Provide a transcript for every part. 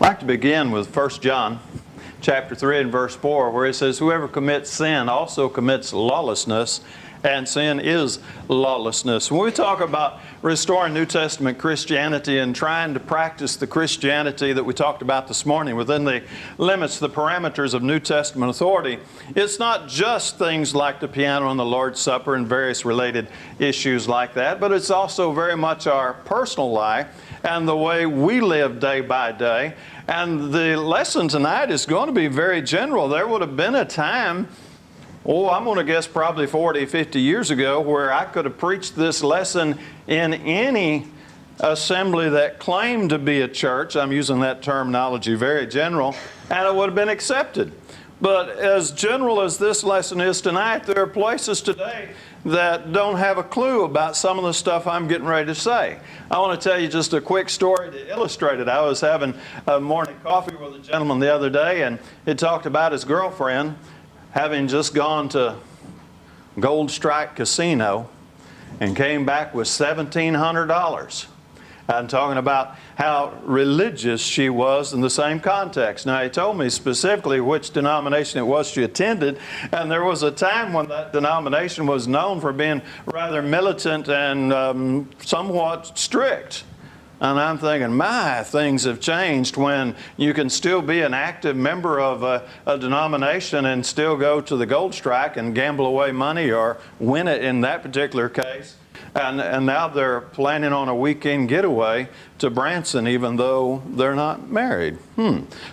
I'd like to begin with 1 John chapter 3 and verse 4, where it says, "Whoever commits sin also commits lawlessness, and sin is lawlessness." When we talk about restoring New Testament Christianity and trying to practice the Christianity that we talked about this morning within the limits, the parameters of New Testament authority, it's not just things like the piano and the Lord's Supper and various related issues like that, but it's also very much our personal life and the way we live day by day. And the lesson tonight is going to be very general. There would have been a time, I'm going to guess probably 40, 50 years ago, where I could have preached this lesson in any assembly that claimed to be a church. I'm using that terminology very general, and it would have been accepted. But as general as this lesson is tonight, there are places today that don't have a clue about some of the stuff I'm getting ready to say. I want to tell you just a quick story to illustrate it. I was having a morning coffee with a gentleman the other day, and he talked about his girlfriend having just gone to Gold Strike Casino and came back with $1,700. I'm talking about how religious she was in the same context. Now, he told me specifically which denomination it was she attended, and there was a time when that denomination was known for being rather militant and somewhat strict. And I'm thinking, my, things have changed when you can still be an active member of a denomination and still go to the Gold Strike and gamble away money or win it in that particular case. And now they're planning on a weekend getaway to Branson, even though they're not married.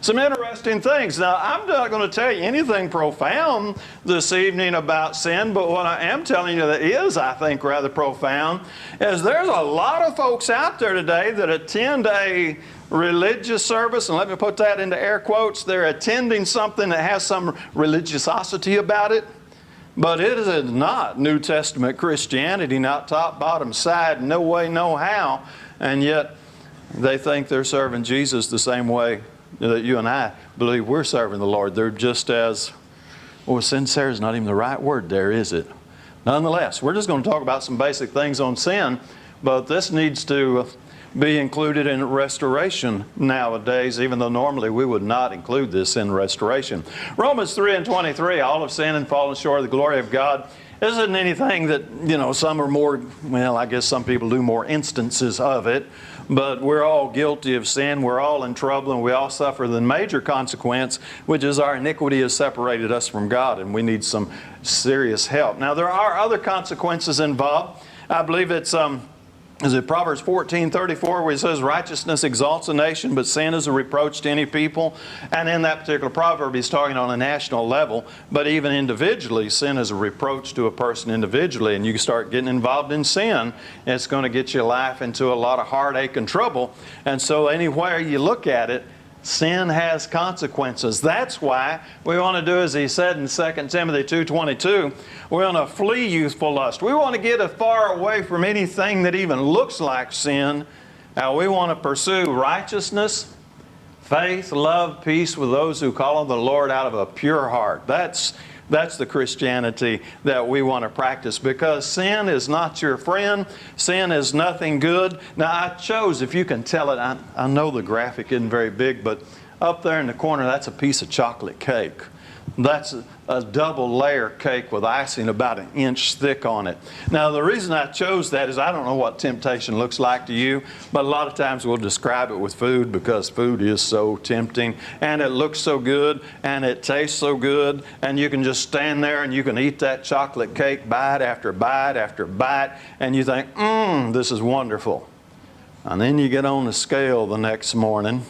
Some interesting things. Now, I'm not going to tell you anything profound this evening about sin, but what I am telling you that is, I think, rather profound, is there's a lot of folks out there today that attend a religious service, and let me put that into air quotes. They're attending something that has some religiosity about it. But it is not New Testament Christianity, not top, bottom, side, no way, no how. And yet they think they're serving Jesus the same way that you and I believe we're serving the Lord. They're just as, sincere is not even the right word there, is it? Nonetheless, we're just going to talk about some basic things on sin, but this needs to be included in restoration nowadays, even though normally we would not include this in restoration. Romans 3 and 23, all have sinned and fallen short of the glory of God. Isn't anything that, some are more, I guess some people do more instances of it, but we're all guilty of sin. We're all in trouble, and we all suffer the major consequence, which is our iniquity has separated us from God, and we need some serious help. Now, there are other consequences involved. I believe it's is it Proverbs 14:34, where it says, "Righteousness exalts a nation, but sin is a reproach to any people." And in that particular proverb, he's talking on a national level, but even individually, sin is a reproach to a person individually. And you start getting involved in sin, it's going to get your life into a lot of heartache and trouble. And so anywhere you look at it, sin has consequences. That's why we want to do, as he said in 2 Timothy 2:22, we want to flee youthful lust. We want to get as far away from anything that even looks like sin. Now, we want to pursue righteousness, faith, love, peace with those who call on the Lord out of a pure heart. That's the Christianity that we want to practice, because sin is not your friend. Sin is nothing good. Now, I chose, if you can tell it, I know the graphic isn't very big, but up there in the corner, that's a piece of chocolate cake. That's a double layer cake with icing about 1 inch thick on it. Now, the reason I chose that is I don't know what temptation looks like to you, but a lot of times we'll describe it with food, because food is so tempting, and it looks so good, and it tastes so good, and you can just stand there and you can eat that chocolate cake bite after bite after bite, and you think, this is wonderful. And then you get on the scale the next morning,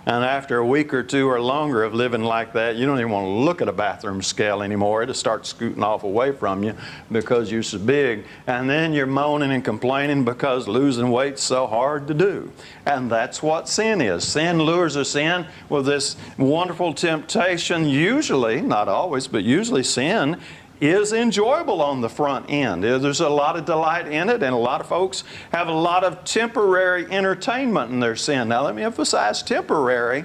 and after a week or two or longer of living like that, you don't even want to look at a bathroom scale anymore. It'll start scooting off away from you because you're so big. And then you're moaning and complaining because losing weight's so hard to do. And that's what sin is. Sin lures us in with this wonderful temptation. Usually, not always, but usually sin is enjoyable on the front end. There's a lot of delight in it, and a lot of folks have a lot of temporary entertainment in their sin. Now, let me emphasize temporary,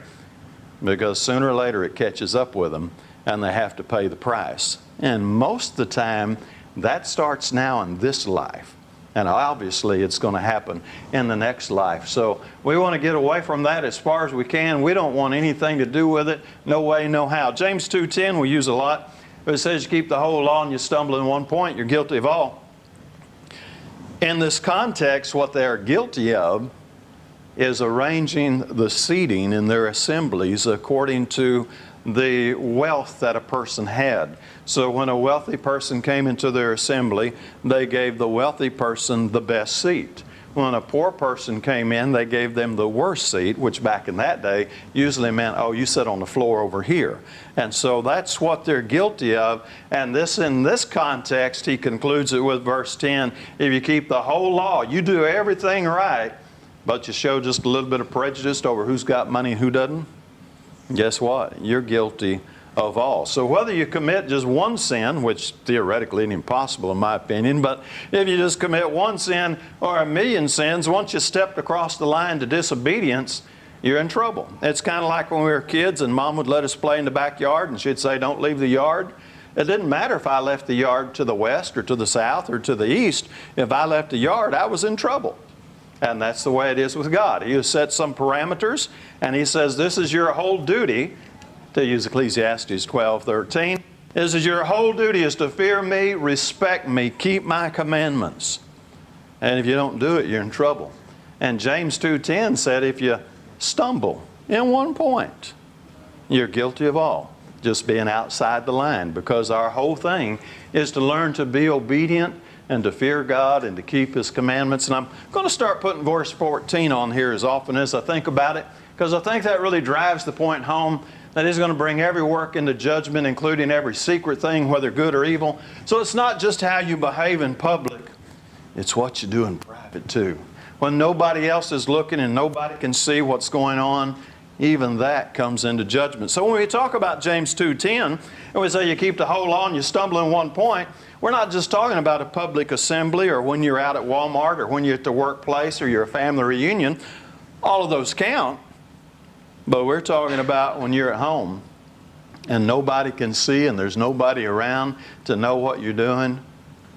because sooner or later it catches up with them, and they have to pay the price. And most of the time, that starts now in this life. And obviously it's going to happen in the next life. So we want to get away from that as far as we can. We don't want anything to do with it. No way, no how. James 2:10 we use a lot. But it says you keep the whole law and you stumble in one point, you're guilty of all. In this context, what they are guilty of is arranging the seating in their assemblies according to the wealth that a person had. So when a wealthy person came into their assembly, they gave the wealthy person the best seat. When a poor person came in, they gave them the worst seat, which back in that day usually meant, oh, you sit on the floor over here. And so that's what they're guilty of. And in this context, he concludes it with verse 10, if you keep the whole law, you do everything right, but you show just a little bit of prejudice over who's got money and who doesn't, guess what? You're guilty of all. So whether you commit just one sin, which theoretically isn't impossible in my opinion, but if you just commit one sin or a million sins, once you stepped across the line to disobedience, you're in trouble. It's kind of like when we were kids and Mom would let us play in the backyard and she'd say, don't leave the yard. It didn't matter if I left the yard to the west or to the south or to the east. If I left the yard, I was in trouble. And that's the way it is with God. He has set some parameters, and He says, this is your whole duty, to use Ecclesiastes 12:13. This is your whole duty, is to fear me, respect me, keep my commandments. And if you don't do it, you're in trouble. And James 2:10 said, if you stumble in one point, you're guilty of all. Just being outside the line, because our whole thing is to learn to be obedient and to fear God and to keep His commandments. And I'm going to start putting verse 14 on here as often as I think about it, because I think that really drives the point home that He's going to bring every work into judgment, including every secret thing, whether good or evil. So it's not just how you behave in public, it's what you do in private too. When nobody else is looking and nobody can see what's going on, even that comes into judgment. So when we talk about James 2:10, and we say you keep the whole law and you stumble in one point, we're not just talking about a public assembly or when you're out at Walmart or when you're at the workplace or you're a family reunion. All of those count. But we're talking about when you're at home and nobody can see and there's nobody around to know what you're doing.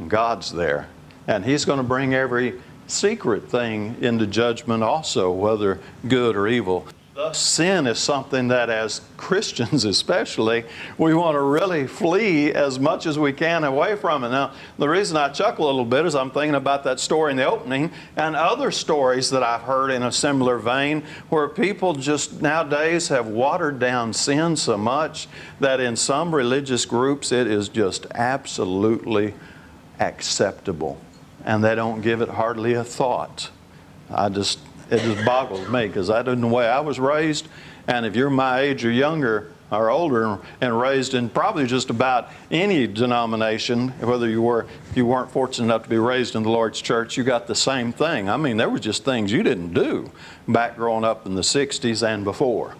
God's there. And He's going to bring every secret thing into judgment also, whether good or evil. Thus, sin is something that as Christians especially, we want to really flee as much as we can away from it. Now, the reason I chuckle a little bit is I'm thinking about that story in the opening and other stories that I've heard in a similar vein where people just nowadays have watered down sin so much that in some religious groups it is just absolutely acceptable. And they don't give it hardly a thought. It just boggles me, because that isn't the way I was raised. And if you're my age or younger or older and raised in probably just about any denomination, whether if you weren't fortunate enough to be raised in the Lord's church, you got the same thing. I mean, there were just things you didn't do back growing up in the 60s and before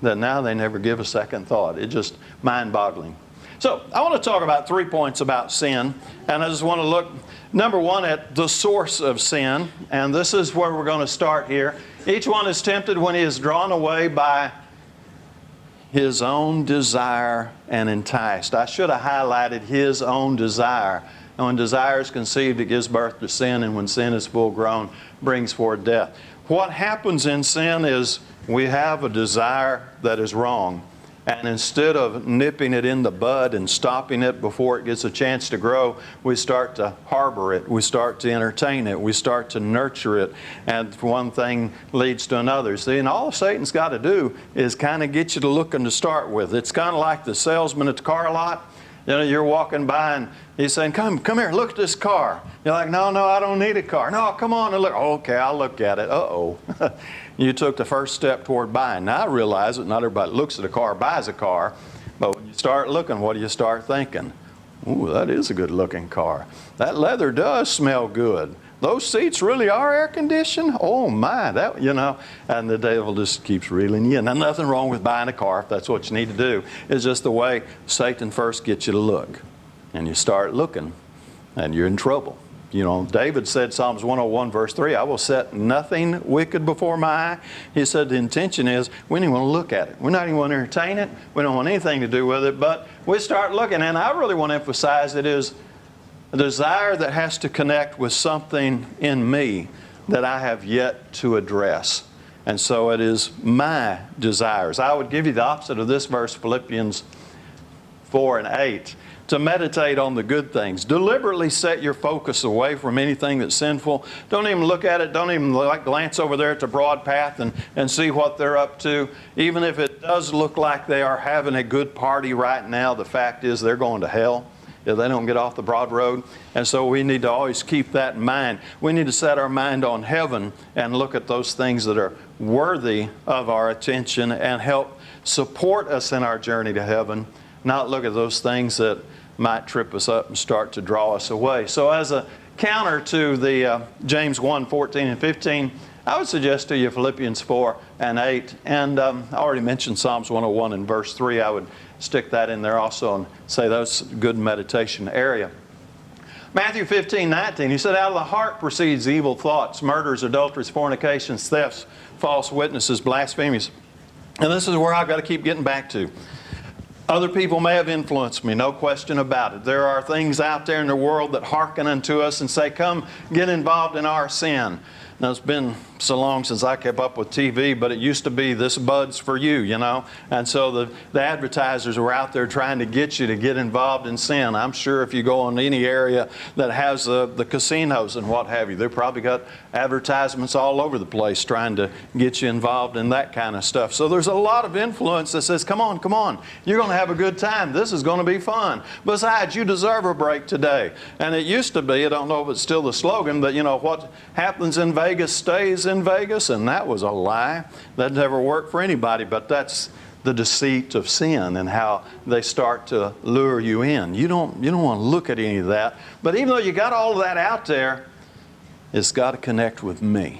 that now they never give a second thought. It's just mind-boggling. So I want to talk about 3 points about sin, and I just want to look, number one, at the source of sin, and this is where we're going to start here. Each one is tempted when he is drawn away by his own desire and enticed. I should have highlighted his own desire. And when desire is conceived, it gives birth to sin, and when sin is full grown, brings forth death. What happens in sin is we have a desire that is wrong. And instead of nipping it in the bud and stopping it before it gets a chance to grow, we start to harbor it. We start to entertain it. We start to nurture it. And one thing leads to another. See, and all Satan's got to do is kind of get you to looking to start with. It's kind of like the salesman at the car lot. You know, you're walking by and he's saying, come here, look at this car. You're like, no, I don't need a car. No, come on and look. Okay, I'll look at it. Uh-oh. You took the first step toward buying. Now I realize that not everybody looks at a car, buys a car, but when you start looking, what do you start thinking? Ooh, that is a good looking car. That leather does smell good. Those seats really are air conditioned? Oh my, that, you know, and the devil just keeps reeling you in. Now, nothing wrong with buying a car if that's what you need to do. It's just the way Satan first gets you to look. And you start looking, and you're in trouble. You know, David said, Psalms 101 verse 3, I will set nothing wicked before my eye. He said the intention is we don't even want to look at it. We're not even want to entertain it. We don't want anything to do with it, but we start looking. And I really want to emphasize it is a desire that has to connect with something in me that I have yet to address. And so it is my desires. I would give you the opposite of this verse, Philippians 4 and 8. To meditate on the good things. Deliberately set your focus away from anything that's sinful. Don't even look at it. Don't even glance over there at the broad path and see what they're up to. Even if it does look like they are having a good party right now, the fact is they're going to hell if they don't get off the broad road. And so we need to always keep that in mind. We need to set our mind on heaven and look at those things that are worthy of our attention and help support us in our journey to heaven, not look at those things that might trip us up and start to draw us away. So as a counter to the James 1, 14 and 15, I would suggest to you Philippians 4 and 8. And I already mentioned Psalms 101 and verse 3. I would stick that in there also and say that's a good meditation area. Matthew 15, 19, he said, out of the heart proceeds evil thoughts, murders, adulteries, fornications, thefts, false witnesses, blasphemies. And this is where I've got to keep getting back to. Other people may have influenced me, no question about it. There are things out there in the world that hearken unto us and say, come get involved in our sin. Now, it's been so long since I kept up with TV, but it used to be this bud's for you, you know. And so the advertisers were out there trying to get you to get involved in sin. I'm sure if you go in any area that has the casinos and what have you, they've probably got advertisements all over the place trying to get you involved in that kind of stuff. So there's a lot of influence that says, come on, you're going to have a good time. This is going to be fun. Besides, you deserve a break today. And it used to be, I don't know if it's still the slogan, but you know, what happens in Vegas stays in Vegas, and that was a lie. That never worked for anybody, but that's the deceit of sin and how they start to lure you in. You don't want to look at any of that. But even though you got all of that out there, it's got to connect with me.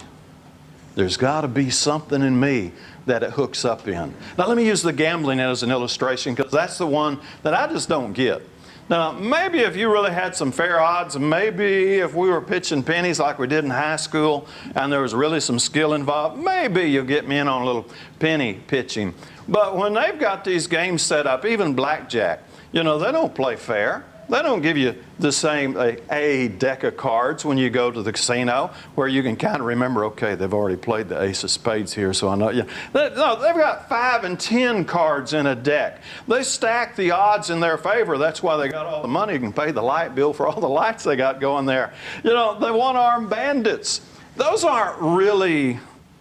There's got to be something in me that it hooks up in. Now let me use the gambling as an illustration, because that's the one that I just don't get. Now, maybe if you really had some fair odds, maybe if we were pitching pennies like we did in high school and there was really some skill involved, maybe you'll get me in on a little penny pitching. But when they've got these games set up, even blackjack, you know, they don't play fair. They don't give you the same a deck of cards when you go to the casino where you can kind of remember, okay, they've already played the ace of spades here, so I know. Yeah. No, they've got 5 and 10 cards in a deck. They stack the odds in their favor. That's why they got all the money. You can pay the light bill for all the lights they got going there. You know, they one-armed bandits. Those aren't really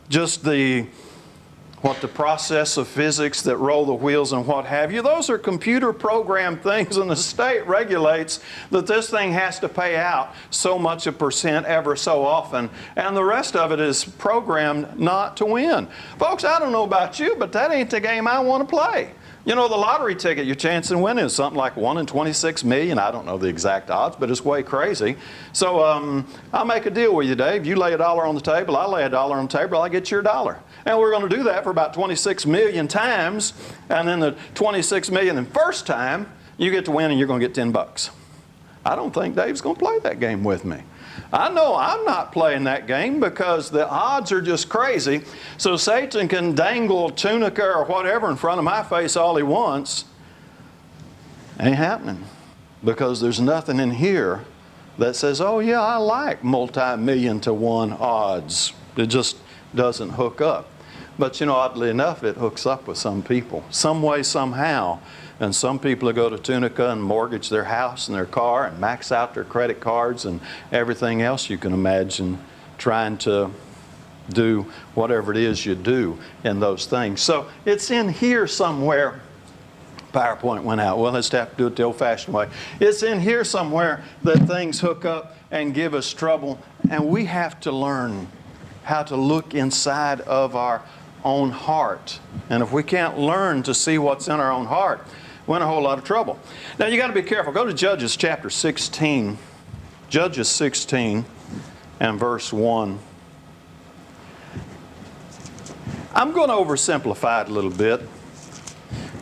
just the process of physics that roll the wheels and what have you. Those are computer programmed things, and the state regulates that this thing has to pay out so much a percent ever so often, and the rest of it is programmed not to win. Folks, I don't know about you, but that ain't the game I want to play. You know, the lottery ticket, your chance in winning is something like 1 in 26 million. I don't know the exact odds, but it's way crazy. So I'll make a deal with you, Dave. You lay $1 on the table, I lay $1 on the table, I get your $1. And we're going to do that for about 26 million times. And then the 26 million and first time, you get to win and you're going to get $10. I don't think Dave's going to play that game with me. I know I'm not playing that game because the odds are just crazy. So Satan can dangle tunica or whatever in front of my face all he wants. Ain't happening, because there's nothing in here that says, oh yeah, I like multi-million to 1 odds. It just doesn't hook up. But you know, oddly enough, it hooks up with some people, some way, somehow. And some people will go to Tunica and mortgage their house and their car and max out their credit cards and everything else you can imagine, trying to do whatever it is you do in those things. So it's in here somewhere. PowerPoint went out. Well, let's have to do it the old-fashioned way. It's in here somewhere that things hook up and give us trouble. And we have to learn how to look inside of our own heart. And if we can't learn to see what's in our own heart, we're in a whole lot of trouble. Now you got to be careful. Go to Judges chapter 16. Judges 16 and verse 1. I'm going to oversimplify it a little bit.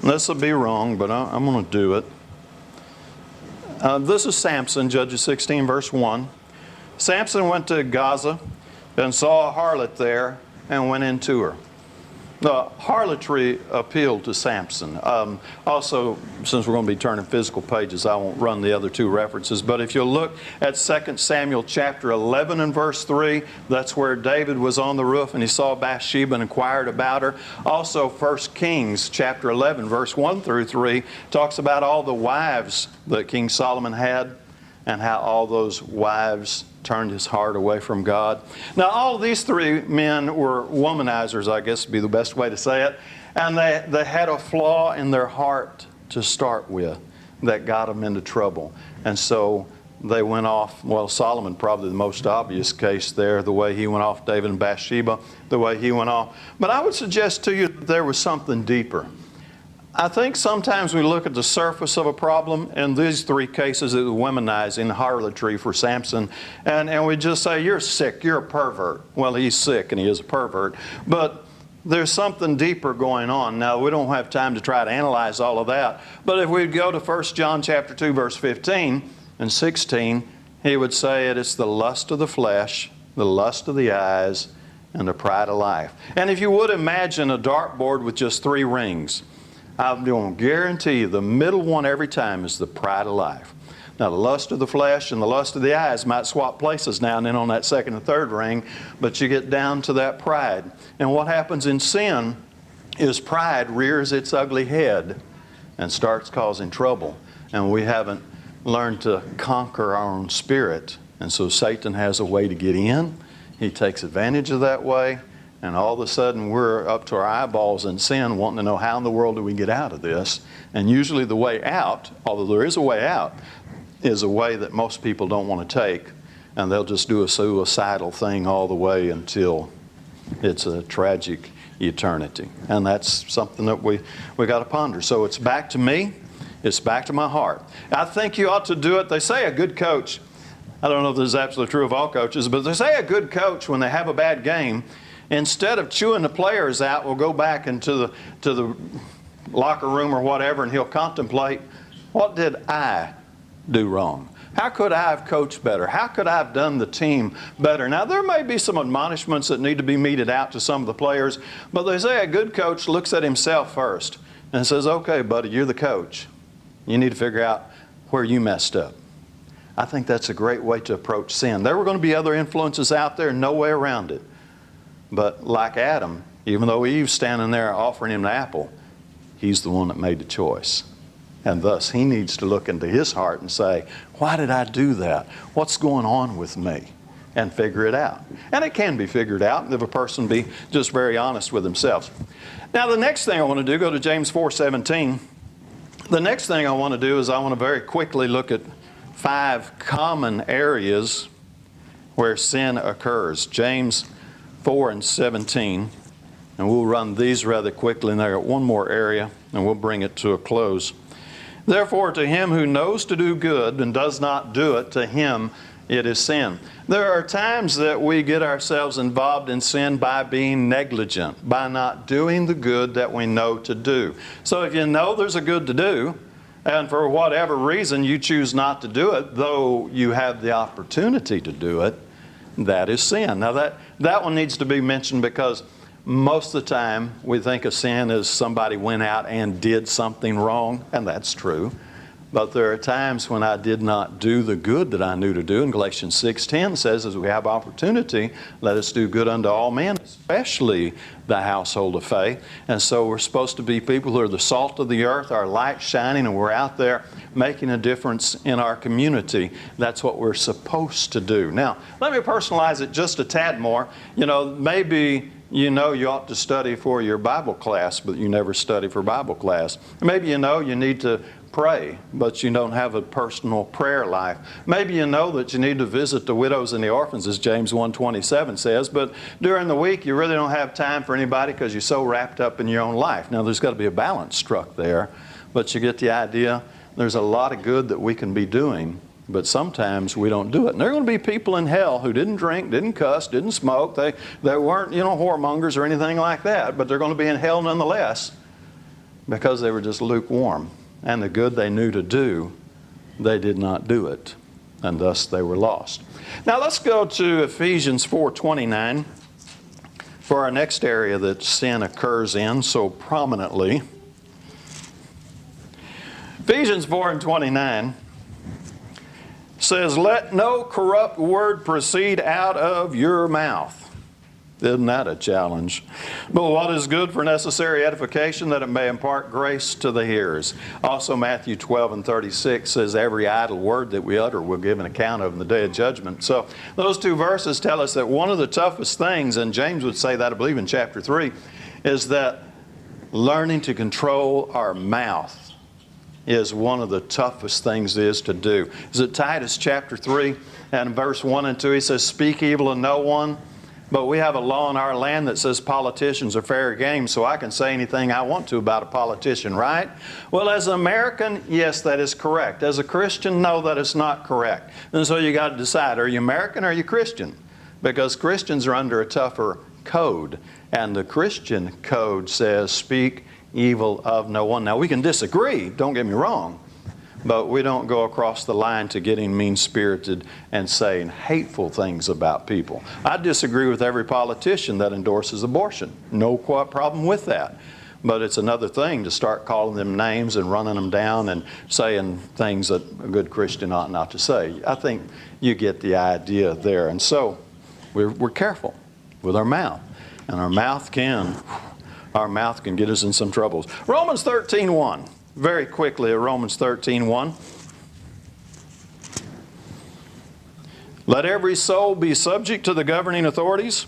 This will be wrong, but I'm going to do it. This is Samson, Judges 16 verse 1. Samson went to Gaza and saw a harlot there and went into her. Harlotry appealed to Samson. Also, since we're going to be turning physical pages, I won't run the other two references. But if you'll look at 2 Samuel chapter 11 and verse 3, that's where David was on the roof and he saw Bathsheba and inquired about her. Also, 1 Kings chapter 11, verse 1 through 3, talks about all the wives that King Solomon had and how all those wives turned his heart away from God. Now, all these three men were womanizers, I guess would be the best way to say it. And they had a flaw in their heart to start with that got them into trouble. And so they went off, well, Solomon probably the most obvious case there, the way he went off David and Bathsheba, the way he went off. But I would suggest to you that there was something deeper. I think sometimes we look at the surface of a problem. In these three cases, it was womanizing, harlotry for Samson. And we just say, you're sick, you're a pervert. Well, he's sick and he is a pervert. But there's something deeper going on. Now, we don't have time to try to analyze all of that. But if we go to 1 John chapter 2, verse 15 and 16, he would say it's the lust of the flesh, the lust of the eyes, and the pride of life. And if you would imagine a dartboard with just 3 rings, I'm going to guarantee you the middle one every time is the pride of life. Now, the lust of the flesh and the lust of the eyes might swap places now and then on that second and third ring, but you get down to that pride. And what happens in sin is pride rears its ugly head and starts causing trouble. And we haven't learned to conquer our own spirit. And so Satan has a way to get in. He takes advantage of that way. And all of a sudden, we're up to our eyeballs in sin, wanting to know how in the world do we get out of this. And usually the way out, although there is a way out, is a way that most people don't want to take. And they'll just do a suicidal thing all the way until it's a tragic eternity. And that's something that we got to ponder. So it's back to me. It's back to my heart. I think you ought to do it. They say a good coach, I don't know if this is absolutely true of all coaches, but they say a good coach, when they have a bad game, instead of chewing the players out, will go back into the locker room or whatever, and he'll contemplate, what did I do wrong? How could I have coached better? How could I have done the team better? Now, there may be some admonishments that need to be meted out to some of the players, but they say a good coach looks at himself first and says, okay, buddy, you're the coach. You need to figure out where you messed up. I think that's a great way to approach sin. There were going to be other influences out there, no way around it. But like Adam, even though Eve's standing there offering him the apple, he's the one that made the choice. And thus, he needs to look into his heart and say, why did I do that? What's going on with me? And figure it out. And it can be figured out if a person be just very honest with themselves. Now, the next thing I want to do, go to James 4:17. The next thing I want to do is I want to very quickly look at 5 common areas where sin occurs. James 4:17, and we'll run these rather quickly, and I got one more area, and we'll bring it to a close. Therefore, to him who knows to do good and does not do it, to him it is sin. There are times that we get ourselves involved in sin by being negligent, by not doing the good that we know to do. So if you know there's a good to do, and for whatever reason you choose not to do it, though you have the opportunity to do it, that is sin. Now that one needs to be mentioned because most of the time we think of sin as somebody went out and did something wrong, and that's true. But there are times when I did not do the good that I knew to do. And Galatians 6:10 says, as we have opportunity, let us do good unto all men, especially the household of faith. And so we're supposed to be people who are the salt of the earth, our light shining, and we're out there making a difference in our community. That's what we're supposed to do. Now, let me personalize it just a tad more. You know, maybe you know you ought to study for your Bible class, but you never study for Bible class. Maybe you know you need to pray, but you don't have a personal prayer life. Maybe you know that you need to visit the widows and the orphans, as James 1:27 says, but during the week you really don't have time for anybody because you're so wrapped up in your own life. Now, there's got to be a balance struck there, but you get the idea. There's a lot of good that we can be doing, but sometimes we don't do it. And there are going to be people in hell who didn't drink, didn't cuss, didn't smoke. They weren't, whoremongers or anything like that, but they're going to be in hell nonetheless because they were just lukewarm. And the good they knew to do, they did not do it, and thus they were lost. Now let's go to Ephesians 4:29. for our next area that sin occurs in so prominently. Ephesians 4:29 says, "Let no corrupt word proceed out of your mouth." Isn't that a challenge? "But what is good for necessary edification, that it may impart grace to the hearers." Also Matthew 12:36 says, "Every idle word that we utter will give an account of in the day of judgment." So those two verses tell us that one of the toughest things, and James would say that I believe in chapter 3, is that learning to control our mouth is one of the toughest things there is to do. Is it Titus chapter 3 and verse 1 and 2? He says, "Speak evil of no one." But we have a law in our land that says politicians are fair game, so I can say anything I want to about a politician, right? Well, as an American, yes, that is correct. As a Christian, no, that is not correct. And so you got to decide, are you American or are you Christian? Because Christians are under a tougher code. And the Christian code says, speak evil of no one. Now, we can disagree, don't get me wrong. But we don't go across the line to getting mean-spirited and saying hateful things about people. I disagree with every politician that endorses abortion. No problem with that. But it's another thing to start calling them names and running them down and saying things that a good Christian ought not to say. I think you get the idea there. And so we're careful with our mouth. And our mouth can get us in some troubles. Romans 13:1. Very quickly, Romans 13:1. "Let every soul be subject to the governing authorities,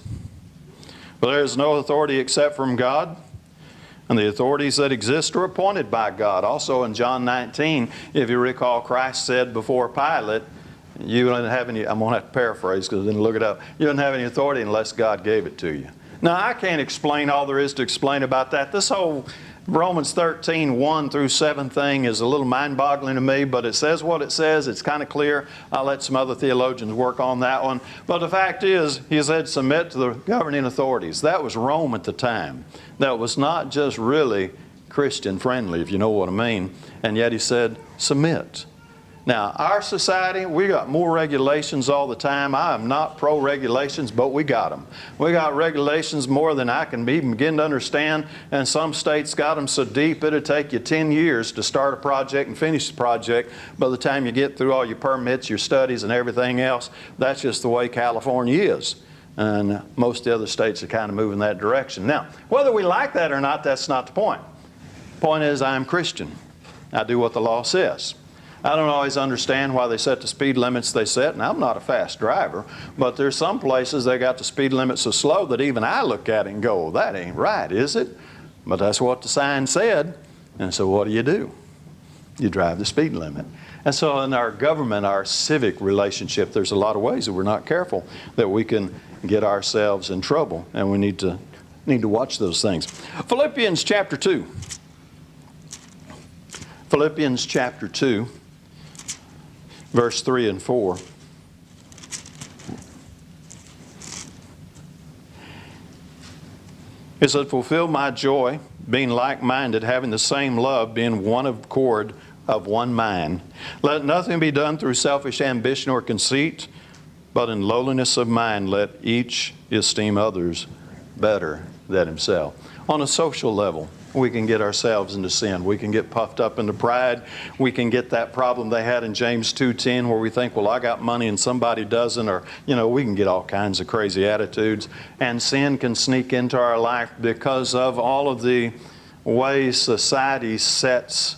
for there is no authority except from God, and the authorities that exist are appointed by God." Also in John 19, if you recall, Christ said before Pilate, you don't have any, I'm going to have to paraphrase because I didn't look it up, you don't have any authority unless God gave it to you. Now, I can't explain all there is to explain about that. This whole Romans 13:1 through 7 thing is a little mind-boggling to me, but it says what it says. It's kind of clear. I'll let some other theologians work on that one. But the fact is, he said submit to the governing authorities. That was Rome at the time. That was not just really Christian-friendly, if you know what I mean. And yet he said submit. Now, our society, we got more regulations all the time. I am not pro-regulations, but we got them. We got regulations more than I can even begin to understand, and some states got them so deep it'll take you 10 years to start a project and finish the project. By the time you get through all your permits, your studies, and everything else, that's just the way California is. And most of the other states are kind of moving that direction. Now, whether we like that or not, that's not the point. The point is, I'm Christian. I do what the law says. I don't always understand why they set the speed limits they set, and I'm not a fast driver, but there's some places they got the speed limit so slow that even I look at it and go, that ain't right, is it? But that's what the sign said, and so what do? You drive the speed limit. And so in our government, our civic relationship, there's a lot of ways that we're not careful that we can get ourselves in trouble, and we need to watch those things. Philippians chapter 2. Philippians chapter 2. Verse 3 and 4. It said, "Fulfill my joy, being like-minded, having the same love, being one accord, of one mind. Let nothing be done through selfish ambition or conceit, but in lowliness of mind let each esteem others better than himself." On a social level, we can get ourselves into sin. We can get puffed up into pride. We can get that problem they had in James 2:10 where we think, well, I got money and somebody doesn't, or, we can get all kinds of crazy attitudes. And sin can sneak into our life because of all of the ways society sets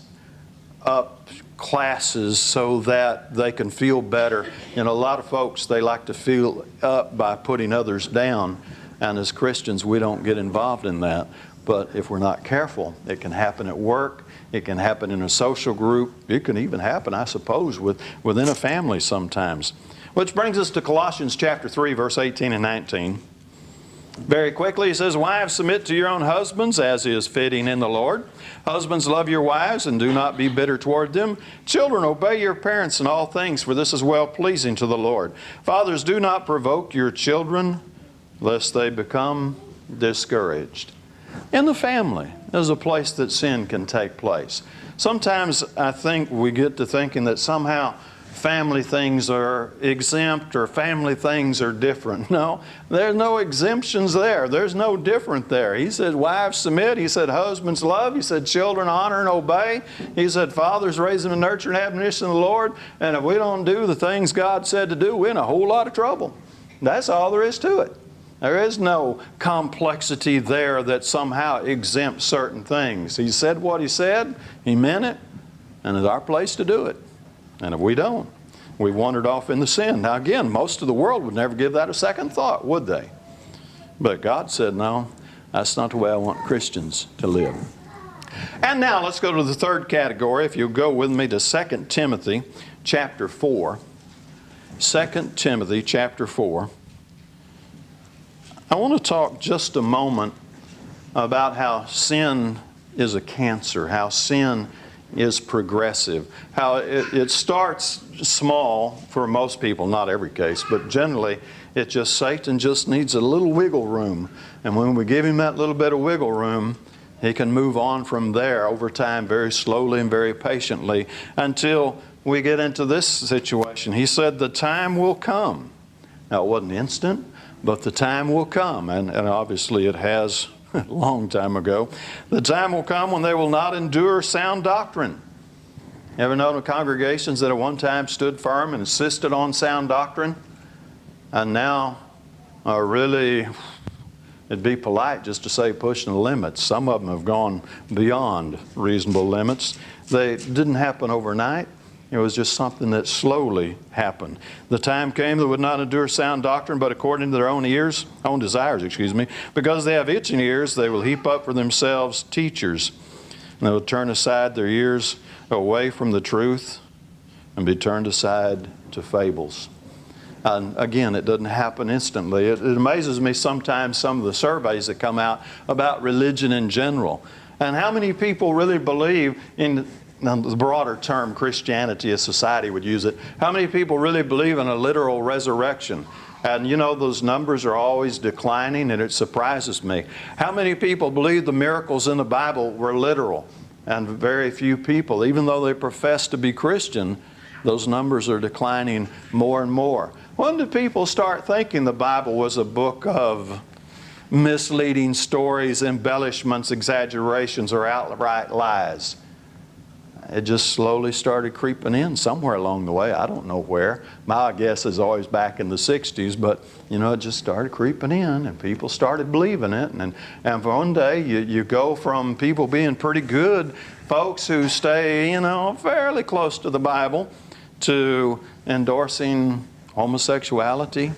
up classes so that they can feel better. A lot of folks, they like to feel up by putting others down. And as Christians, we don't get involved in that. But if we're not careful, it can happen at work. It can happen in a social group. It can even happen, I suppose, within a family sometimes. Which brings us to Colossians chapter 3, verse 18 and 19. Very quickly, he says, "Wives, submit to your own husbands as is fitting in the Lord. Husbands, love your wives and do not be bitter toward them. Children, obey your parents in all things, for this is well-pleasing to the Lord. Fathers, do not provoke your children, lest they become discouraged." In the family is a place that sin can take place. Sometimes I think we get to thinking that somehow family things are exempt or family things are different. No, there's no exemptions there. There's no different there. He said, wives submit. He said, husbands love. He said, children honor and obey. He said, fathers raise them in nurture and admonition of the Lord. And if we don't do the things God said to do, we're in a whole lot of trouble. That's all there is to it. There is no complexity there that somehow exempts certain things. He said what He said. He meant it. And it's our place to do it. And if we don't, we wandered off into sin. Now again, most of the world would never give that a second thought, would they? But God said, no, that's not the way I want Christians to live. And now let's go to the third category. If you'll go with me to 2 Timothy chapter 4. 2 Timothy chapter 4. I want to talk just a moment about how sin is a cancer, how sin is progressive, how it starts small for most people, not every case, but generally Satan just needs a little wiggle room. And when we give him that little bit of wiggle room, he can move on from there over time very slowly and very patiently until we get into this situation. He said the time will come. Now it wasn't instant, but the time will come, and obviously it has a long time ago. The time will come when they will not endure sound doctrine. Ever known of congregations that at one time stood firm and insisted on sound doctrine, and now are really, it'd be polite just to say pushing the limits. Some of them have gone beyond reasonable limits. They didn't happen overnight. It was just something that slowly happened. The time came that would not endure sound doctrine, but according to their own desires, because they have itching ears, they will heap up for themselves teachers. And they will turn aside their ears away from the truth and be turned aside to fables. And again, it doesn't happen instantly. It amazes me sometimes some of the surveys that come out about religion in general. And how many people really believe in, now, the broader term Christianity as society would use it, how many people really believe in a literal resurrection? And you know, those numbers are always declining, and it surprises me. How many people believe the miracles in the Bible were literal? And very few people, even though they profess to be Christian, those numbers are declining more and more. When did people start thinking the Bible was a book of misleading stories, embellishments, exaggerations, or outright lies? It just slowly started creeping in somewhere along the way. I don't know where. My guess is always back in the 60s, but you know, it just started creeping in and people started believing it. And for one day you go from people being pretty good folks who stay, you know, fairly close to the Bible to endorsing homosexuality,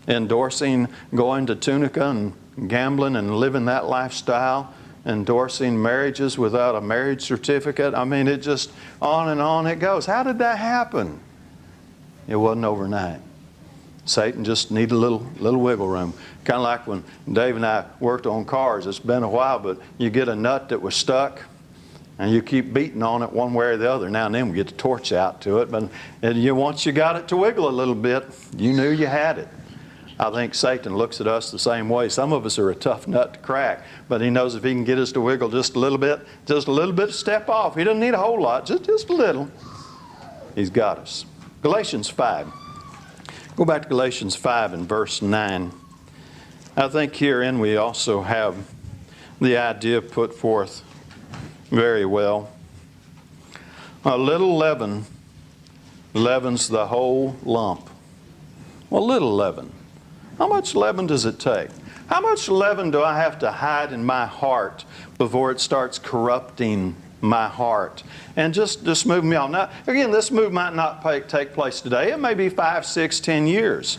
endorsing going to Tunica and gambling and living that lifestyle, endorsing marriages without a marriage certificate. I mean, it just on and on it goes. How did that happen? It wasn't overnight. Satan just needed a little wiggle room. Kind of like when Dave and I worked on cars. It's been a while, but you get a nut that was stuck and you keep beating on it one way or the other. Now and then we get the torch out to it, but once you got it to wiggle a little bit, you knew you had it. I think Satan looks at us the same way. Some of us are a tough nut to crack, but he knows if he can get us to wiggle just a little bit step off. He doesn't need a whole lot, just a little. He's got us. Galatians 5. Go back to Galatians 5 and verse 9. I think herein we also have the idea put forth very well. A little leaven leavens the whole lump. Well, little leaven. How much leaven does it take? How much leaven do I have to hide in my heart before it starts corrupting my heart and just move me on? Now, again, this move might not take place today. It may be 5, 6, 10 years.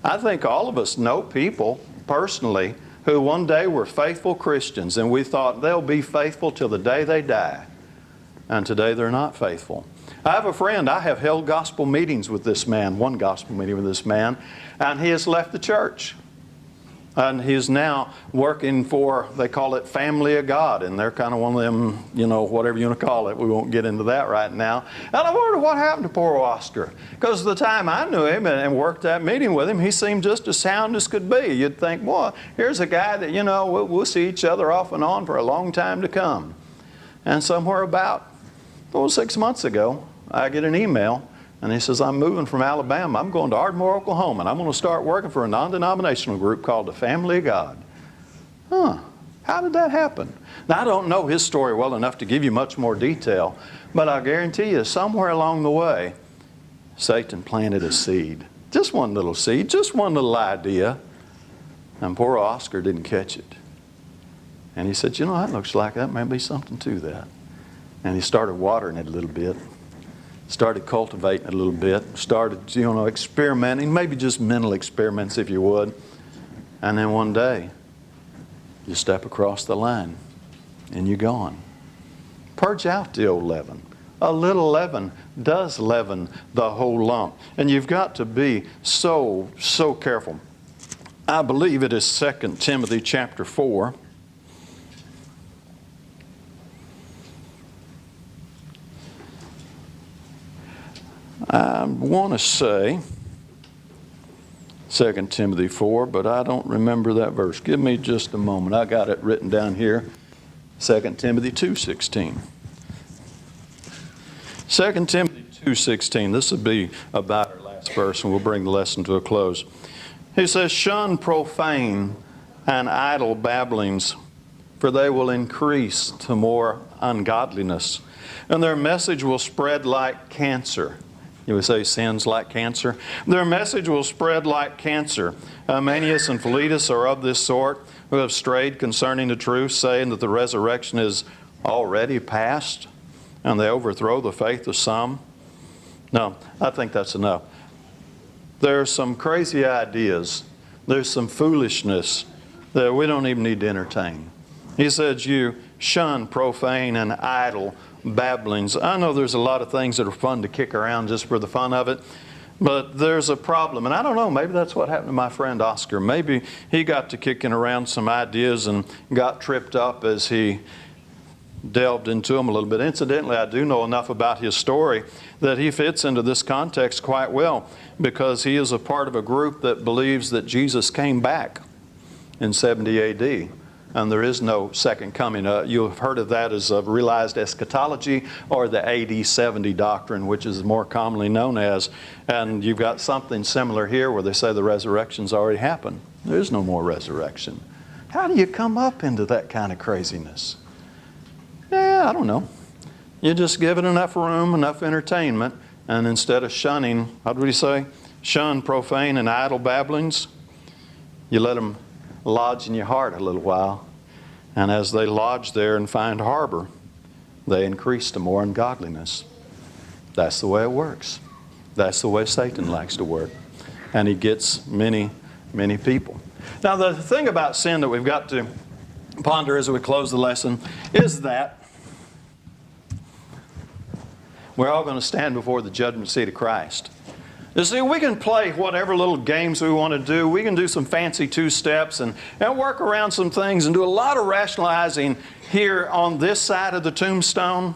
I think all of us know people personally who one day were faithful Christians and we thought they'll be faithful till the day they die. And today they're not faithful. I have a friend, I have held gospel meetings with this man, one gospel meeting with this man, and he has left the church. And he's now working for, they call it Family of God, and they're kind of one of them, you know, whatever you want to call it. We won't get into that right now. And I wonder what happened to poor Oscar. Because the time I knew him and worked that meeting with him, he seemed just as sound as could be. You'd think, boy, here's a guy that, you know, we'll see each other off and on for a long time to come. And somewhere about 6 months ago, I get an email, And he says, I'm moving from Alabama. I'm going to Ardmore, Oklahoma, and I'm going to start working for a non-denominational group called the Family of God. Huh. How did that happen? Now, I don't know his story well enough to give you much more detail, but I guarantee you somewhere along the way, Satan planted a seed. Just one little seed, just one little idea. And poor Oscar didn't catch it. And he said, you know, that looks like that may be something to that. And he started watering it a little bit. Started cultivating it a little bit. Started, you know, experimenting, maybe just mental experiments if you would. And then one day, you step across the line and you're gone. Purge out the old leaven. A little leaven does leaven the whole lump. And you've got to be so careful. I believe it is 2 Timothy chapter 4. I want to say 2 Timothy 4, but I don't remember that verse. Give me just a moment. I got it written down here. 2 Timothy 2:16. 2 Timothy 2:16. This will be about our last verse, and we'll bring the lesson to a close. He says, shun profane and idle babblings, for they will increase to more ungodliness, and their message will spread like cancer. You would say sin's like cancer. Their message will spread like cancer. Hymenaeus and Philetus are of this sort, who have strayed concerning the truth, saying that the resurrection is already past, and they overthrow the faith of some. No, I think that's enough. There's some crazy ideas. There's some foolishness that we don't even need to entertain. He says you shun profane and idle babblings. I know there's a lot of things that are fun to kick around just for the fun of it, but there's a problem. And I don't know, maybe that's what happened to my friend Oscar. Maybe he got to kicking around some ideas and got tripped up as he delved into them a little bit. Incidentally, I do know enough about his story that he fits into this context quite well, because he is a part of a group that believes that Jesus came back in 70 AD. And there is no second coming. You've heard of that as realized eschatology, or the AD 70 doctrine, which is more commonly known as. And you've got something similar here where they say the resurrection's already happened. There is no more resurrection. How do you come up into that kind of craziness? Yeah, I don't know. You just give it enough room, enough entertainment, and instead of shunning, what would he say? Shun profane and idle babblings. You let them lodge in your heart a little while, and as they lodge there and find harbor, they increase to more ungodliness. That's the way it works. That's the way Satan likes to work, and he gets many people. Now, the thing about sin that we've got to ponder as we close the lesson is that we're all going to stand before the judgment seat of Christ. You see, we can play whatever little games we want to do. We can do some fancy two-steps and work around some things and do a lot of rationalizing here on this side of the tombstone.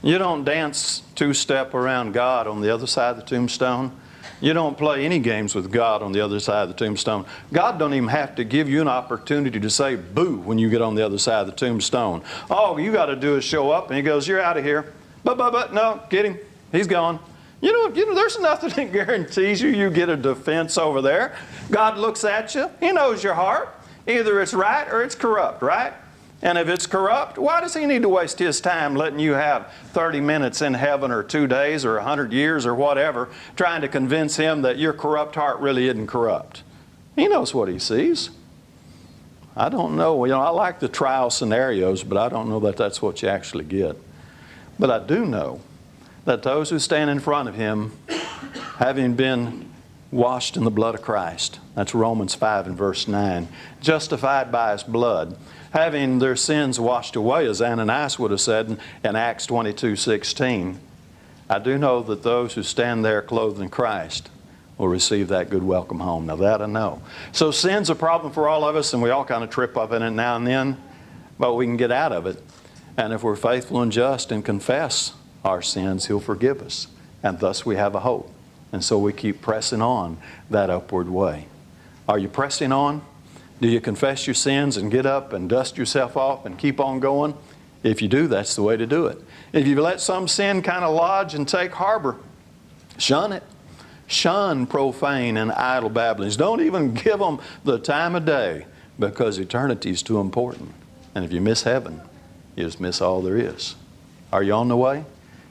You don't dance two-step around God on the other side of the tombstone. You don't play any games with God on the other side of the tombstone. God don't even have to give you an opportunity to say boo when you get on the other side of the tombstone. All you got to do is show up and he goes, you're out of here. But, no, get him. He's gone. You know, there's nothing that guarantees you get a defense over there. God looks at you. He knows your heart. Either it's right or it's corrupt, right? And if it's corrupt, why does he need to waste his time letting you have 30 minutes in heaven or 2 days or 100 years or whatever, trying to convince him that your corrupt heart really isn't corrupt? He knows what he sees. I don't know. I like the trial scenarios, but I don't know that that's what you actually get. But I do know that those who stand in front of him, having been washed in the blood of Christ, that's Romans 5 and verse 9, justified by his blood, having their sins washed away, as Ananias would have said in Acts 22:16, I do know that those who stand there clothed in Christ will receive that good welcome home. Now that I know. So sin's a problem for all of us, and we all kind of trip up in it now and then, but we can get out of it. And if we're faithful and just and confess our sins, he'll forgive us. And thus we have a hope. And so we keep pressing on that upward way. Are you pressing on? Do you confess your sins and get up and dust yourself off and keep on going? If you do, that's the way to do it. If you let some sin kind of lodge and take harbor, Shun it. Shun profane and idle babblings. Don't even give them the time of day, because eternity is too important. And if you miss heaven, you just miss all there is. Are you on the way?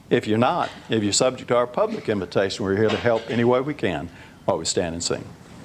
If you're not, if you're subject to our public invitation, we're here to help any way we can while we stand and sing.